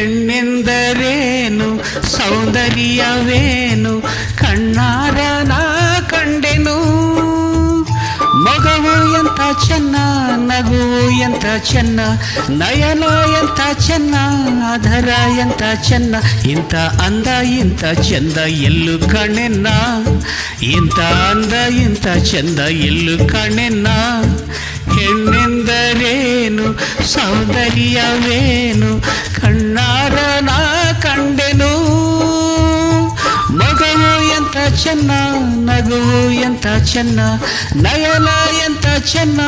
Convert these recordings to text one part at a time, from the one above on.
ಹೆಣ್ಣೆಂದರೇನು ಸೌಂದರ್ಯವೇನು ಕಣ್ಣಾರ ನಾ ಕಂಡೆನು. ಮಗವು ಎಂತ ಚೆನ್ನ, ನಗುವು ಎಂತ ಚೆನ್ನ, ನಯನ ಎಂತ ಚೆನ್ನ, ಆಧಾರ ಎಂತ ಚೆನ್ನ, ಇಂಥ ಅಂದ ಇಂಥ ಚಂದ ಎಲ್ಲೂ ಕಾಣೆನ್ನ, ಇಂಥ ಅಂದ ಇಂಥ ಚಂದ ಎಲ್ಲೂ ಕಾಣೆನ್ನ. ಹೆಣ್ಣೆಂದರೇನು ಸೌಂದರ್ಯವೇನು ಕಣ್ಣಾರ ನಾ ಕಂಡೆನು. ಮಗವು ಎಂತ ಚೆನ್ನ, ನಗುವು ಎಂತ ಚೆನ್ನ, ನಯನ ಎಂತ ಚೆನ್ನ,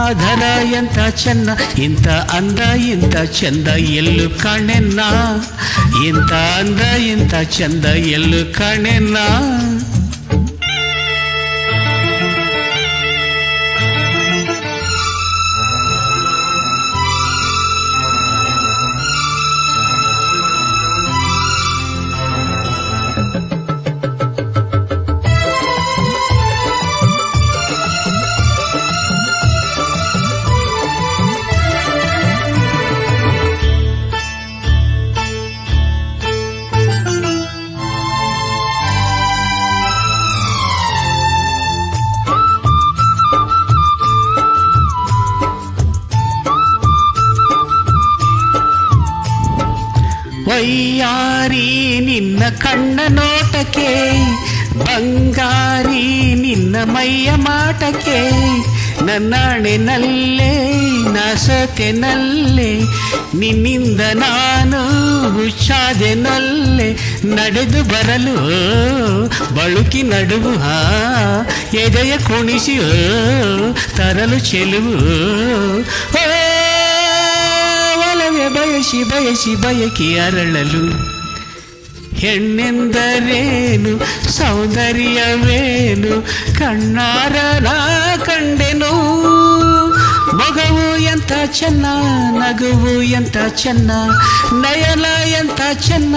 ಆಧಾರ ಎಂತ ಚೆನ್ನ, ಇಂಥ ಅಂದ ಇಂಥ ಚಂದ ಎಲ್ಲೂ ಕಾಣೆನ್ನ, ಇಂಥ ಅಂದ ಇಂಥ ಚಂದ ಎಲ್ಲೂ ಕಾಣೆನ್ನ. ವಯ್ಯಾರಿ ನಿನ್ನ ಕಣ್ಣ ನೋಟಕ್ಕೆ, ಬಂಗಾರಿ ನಿನ್ನ ಮೈಯ ಮಾಟಕ್ಕೆ, ನನ್ನಾಣೆನಲ್ಲೇ ನಾಸತೆನಲ್ಲೇ ನಿನ್ನಿಂದ ನಾನು ಹುಚ್ಚಾದೆನಲ್ಲೇ. ನಡೆದು ಬರಲು ಬಳುಕಿ ನಡುವು ಎದೆಯ ಕುಣಿಸಿ ತರಲು ಚೆಲುವು. ಬಯಸಿ ಬಯಸಿ ಬಯಕೆ ಅರಳಲು. ಹೆಣ್ಣೆಂದರೇನು ಸೌಂದರ್ಯವೇನು ಕಣ್ಣಾರ ನಾ ಕಂಡೆನು. ಮಗವು ಎಂತ ಚೆನ್ನ, ನಗುವು ಎಂತ ಚೆನ್ನ, ನಯನ ಎಂತ ಚೆನ್ನ,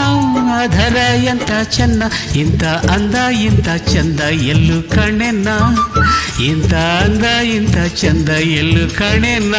ಆಧಾರ ಎಂತ ಚೆನ್ನ, ಇಂಥ ಅಂದ ಇಂಥ ಚಂದ ಎಲ್ಲೂ ಕಾಣೆನ್ನ, ಇಂಥ ಅಂದ ಇಂಥ ಚಂದ ಎಲ್ಲೂ ಕಾಣೆನ್ನ.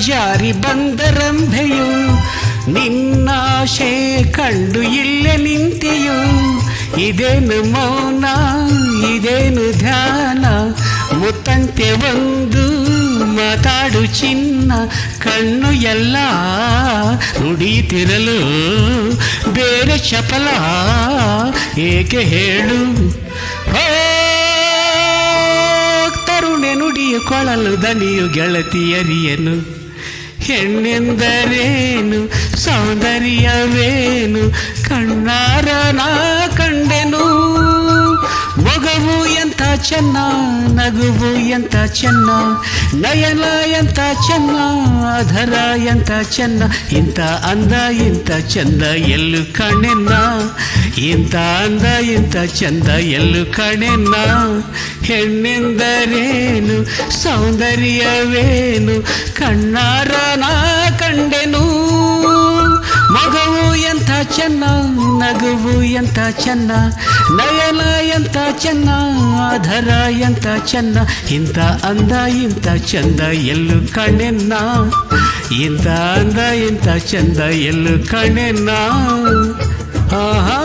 ಜಾರಿ ಬಂದರಂಭೆಯು ನಿನ್ನಾಶೆ ಕಂಡು ಇಲ್ಲೇ ನಿಂತೆಯು. ಇದೇನು ಮೌನ, ಇದೇನು ಧ್ಯಾನ, ಮುತ್ತಂತೆ ಒಂದು ಮಾತಾಡು ಚಿನ್ನ. ಕಣ್ಣು ಎಲ್ಲ ನುಡಿತಿರಲು ಬೇರೆ ಚಪಲ ಏಕೆ ಹೇಳು. ತರುಣೆ ನುಡಿಯು ಕೊಳಲು ದನಿಯು ಗೆಳತಿಯರಿಯನು. ಹೆಣ್ಣೆಂದರೇನು ಸೌಂದರ್ಯವೇನು ಕಣ್ಣಾರ ನಾ ಕಂಡೆನು. ಮಗವು ಎಂತ ಚೆನ್ನ, ನಗುವು ಎಂತ ಚೆನ್ನ, ನಯನ ಎಂತ ಚೆನ್ನ, ಆಧಾರ ಎಂತ ಚೆನ್ನ, ಇಂಥ ಅಂದ ಇಂಥ ಚಂದ ಎಲ್ಲೂ ಕಾಣೆನ್ನ, ಇಂಥ ಅಂದ ಇಂಥ ಚಂದ ಎಲ್ಲೂ ಕಾಣೆನ್ನ. ಹೆಣ್ಣೆಂದರೇನು ಸೌಂದರ್ಯವೇನು ಕಣ್ಣಾರ ನಾ ಕಂಡೆನು. ಮಗವು ಎಂಥ ಚೆನ್ನ, ನಗುವು ಎಂಥ ಚೆನ್ನ, ನಯನ ಎಂಥ ಚೆನ್ನ, ಆಧಾರ ಎಂಥ ಚೆನ್ನ, ಇಂಥ ಅಂದ ಇಂಥ ಚಂದ ಎಲ್ಲೂ ಕಾಣೆನ್ನ, ಇಂಥ ಅಂದ ಇಂಥ ಚಂದ ಎಲ್ಲೂ ಕಾಣೆನ್ನ. ಆಹಾ